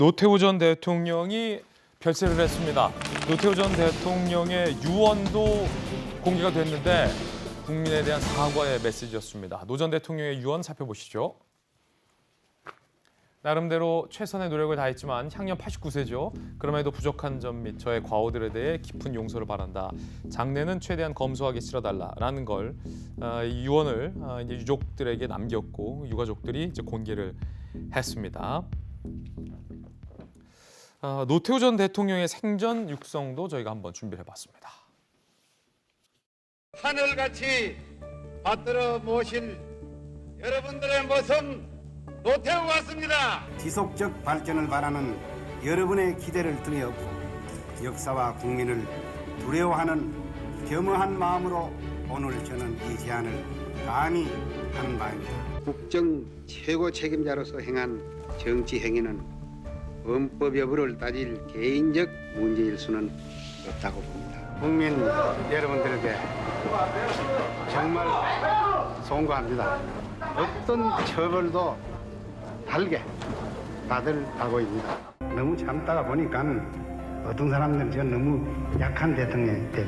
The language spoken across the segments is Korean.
노태우 전 대통령이 별세를 했습니다. 노태우 전 대통령의 유언도 공개가 됐는데 국민에 대한 사과의 메시지였습니다. 노 전 대통령의 유언 살펴보시죠. 나름대로 최선의 노력을 다했지만 향년 89세죠. 그럼에도 부족한 점 및 저의 과오들에 대해 깊은 용서를 바란다. 장례는 최대한 검소하게 치러달라라는 걸 이 유언을 이제 유족들에게 남겼고 유가족들이 이제 공개를 했습니다. 노태우 전 대통령의 생전 육성도 저희가 한번 준비를 해봤습니다. 하늘같이 받들어 모실 여러분들의 모습 노태우 같습니다. 지속적 발전을 바라는 여러분의 기대를 등에 업고 역사와 국민을 두려워하는 겸허한 마음으로 오늘 저는 이 제안을 감히 하는 바입니다. 국정 최고 책임자로서 행한 정치 행위는 헌법 여부를 따질 개인적 문제일 수는 없다고 봅니다. 국민 여러분들에게 정말 송구합니다. 어떤 처벌도 달게 받을 각오입니다. 너무 참다가 보니까 어떤 사람들은 저 너무 약한 대통령이다.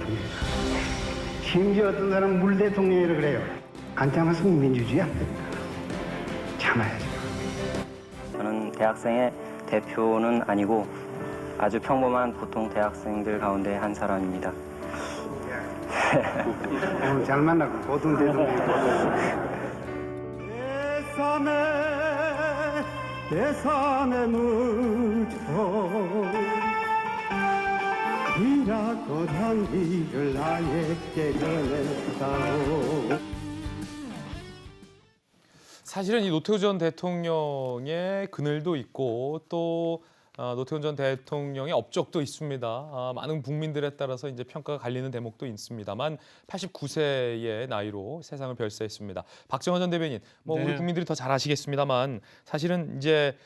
심지어 어떤 사람은 물 대통령이라고 그래요. 안 참았으면 민주주의 안 됩니다. 참아야죠. 저는 대학생의 대표는 아니고 아주 평범한 보통 대학생들 가운데 한 사람입니다. 오늘 잘 만나고 보통 대통령. 내 삶의 무조 이라고 향기를 나에게 전했다오. 사실은 이 노태우 전 대통령의 그늘도 있고 또 노태우 전 대통령의 업적도 있습니다. 많은 국민들에 따라서 이제 평가가 갈리는 대목도 있습니다만 89세의 나이로 세상을 별세했습니다. 박정원 전 대변인, 네. 우리 국민들이 더 잘 아시겠습니다만 사실은 이제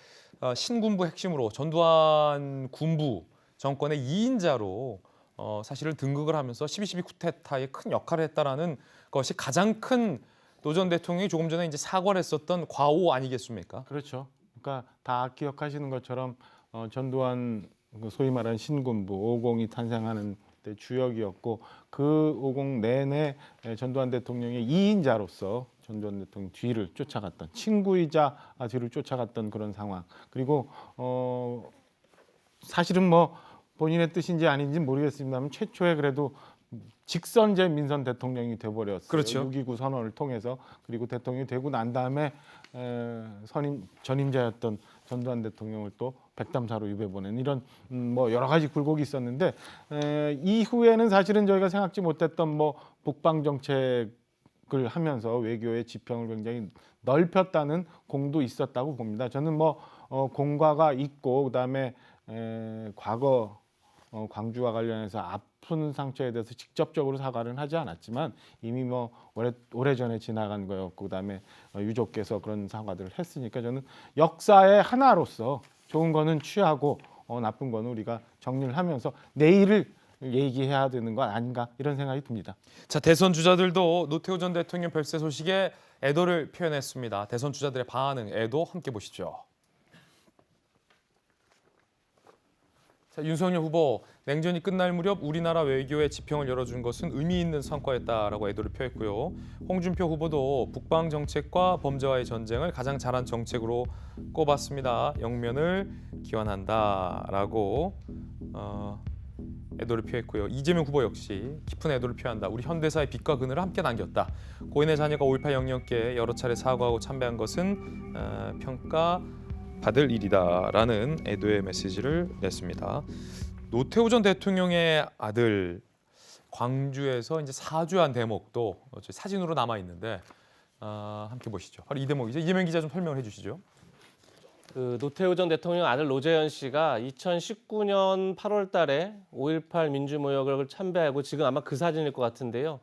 신군부 핵심으로 전두환 군부 정권의 2인자로 사실은 등극을 하면서 12.12 쿠데타에 큰 역할을 했다라는 것이 가장 큰 노 전 대통령이 조금 전에 이제 사과를 했었던 과오 아니겠습니까? 그렇죠. 그러니까 다 기억하시는 것처럼 전두환 소위 말하는 신군부 550이 탄생하는 때 주역이었고 그 50 내내 전두환 대통령의 2인자로서 전두환 대통령 뒤를 쫓아갔던 친구이자 뒤를 쫓아갔던 그런 상황. 그리고 사실은 뭐 본인의 뜻인지 아닌지 모르겠습니다만 최초에 그래도 직선제 민선 대통령이 돼버렸어요. 그렇죠. 6.29 선언을 통해서. 그리고 대통령이 되고 난 다음에 전임자였던 전두환 대통령을 또 백담사로 유배보낸 이런 뭐 여러 가지 굴곡이 있었는데 이후에는 사실은 저희가 생각지 못했던 뭐 북방 정책을 하면서 외교의 지평을 굉장히 넓혔다는 공도 있었다고 봅니다. 저는 뭐 공과가 있고 그다음에 과거 광주와 관련해서 아픈 상처에 대해서 직접적으로 사과는 하지 않았지만 이미 뭐 오래전에 지나간 거였고 그다음에 유족께서 그런 사과들을 했으니까 저는 역사의 하나로서 좋은 거는 취하고 나쁜 거는 우리가 정리를 하면서 내일을 얘기해야 되는 거 아닌가 이런 생각이 듭니다. 자, 대선 주자들도 노태우 전 대통령 별세 소식에 애도를 표현했습니다. 대선 주자들의 반응, 애도 함께 보시죠. 자, 윤석열 후보, 냉전이 끝날 무렵 우리나라 외교의 지평을 열어준 것은 의미 있는 성과였다라고 애도를 표했고요. 홍준표 후보도 북방 정책과 범죄와의 전쟁을 가장 잘한 정책으로 꼽았습니다. 영면을 기원한다라고 애도를 표했고요. 이재명 후보 역시 깊은 애도를 표한다. 우리 현대사의 빛과 그늘을 함께 남겼다. 고인의 자녀가 5.18 영령께 여러 차례 사과하고 참배한 것은 평가받을 일이다라는 애도의 메시지를 냈습니다. 노태우 전 대통령의 아들 광주에서 이제 사죄한 대목도 사진으로 남아 있는데 함께 보시죠. 바로 이 대목이죠. 이재명 기자 좀 설명을 해주시죠. 그 노태우 전 대통령 아들 노재현 씨가 2019년 8월 달에 5.18 민주모욕을 참배하고 지금 아마 그 사진일 것 같은데요.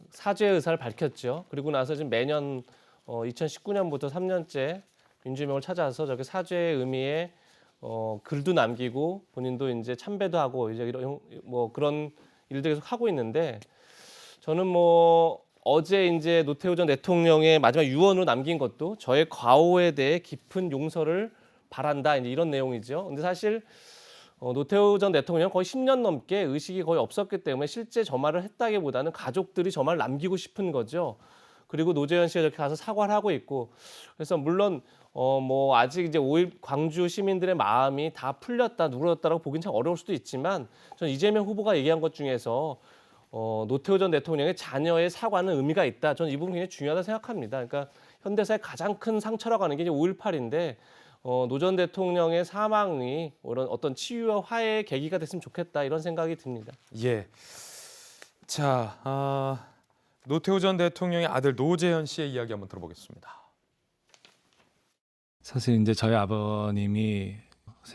사죄 의사를 밝혔죠. 그리고 나서 지금 매년 2019년부터 3년째 민주명을 찾아서 저기 사죄의 의미에 글도 남기고 본인도 이제 참배도 하고 이제 이런 뭐 그런 일들 계속 하고 있는데 저는 뭐 어제 이제 노태우 전 대통령의 마지막 유언으로 남긴 것도 저의 과오에 대해 깊은 용서를 바란다 이제 이런 내용이죠. 근데 사실 노태우 전 대통령 거의 10년 넘게 의식이 거의 없었기 때문에 실제 저 말을 했다기보다는 가족들이 저 말을 남기고 싶은 거죠. 그리고 노재현 씨가 이렇게 가서 사과를 하고 있고, 그래서 물론 뭐 아직 이제 5.18 광주 시민들의 마음이 다 풀렸다, 누그러졌다라고 보긴 참 어려울 수도 있지만, 저는 이재명 후보가 얘기한 것 중에서 노태우 전 대통령의 자녀의 사과는 의미가 있다. 저는 이 부분 굉장히 중요하다 생각합니다. 그러니까 현대사의 가장 큰 상처라고 하는 게 이제 5.18인데 노 전 대통령의 사망이 이런 어떤 치유와 화해의 계기가 됐으면 좋겠다 이런 생각이 듭니다. 예. 자, 노태우 전 대통령의 아들 노재현 씨의 이야기 한번 들어보겠습니다. 사실 이제 저희 아버님이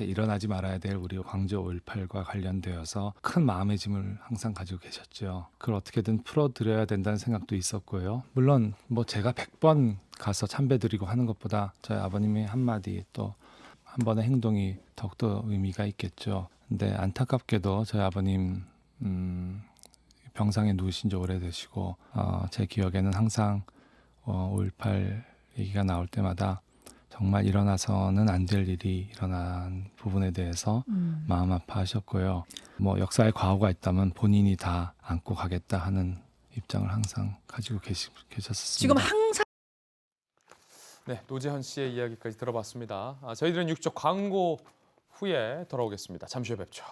일어나지 말아야 될 우리 광주 5.18과 관련되어서 큰 마음의 짐을 항상 가지고 계셨죠. 그걸 어떻게든 풀어드려야 된다는 생각도 있었고요. 물론 뭐 제가 100번 가서 참배드리고 하는 것보다 저희 아버님의 한마디 또 한 번의 행동이 더욱더 의미가 있겠죠. 근데 안타깝게도 저희 아버님 병상에 누우신 지 오래되시고 제 기억에는 항상 5.18 얘기가 나올 때마다 정말 일어나서는 안 될 일이 일어난 부분에 대해서 마음 아파하셨고요. 뭐 역사에 과오가 있다면 본인이 다 안고 가겠다 하는 입장을 항상 가지고 계셨습니다. 지금 항상 네, 노재현 씨의 이야기까지 들어봤습니다. 저희들은 6조 광고 후에 돌아오겠습니다. 잠시 후에 뵙죠.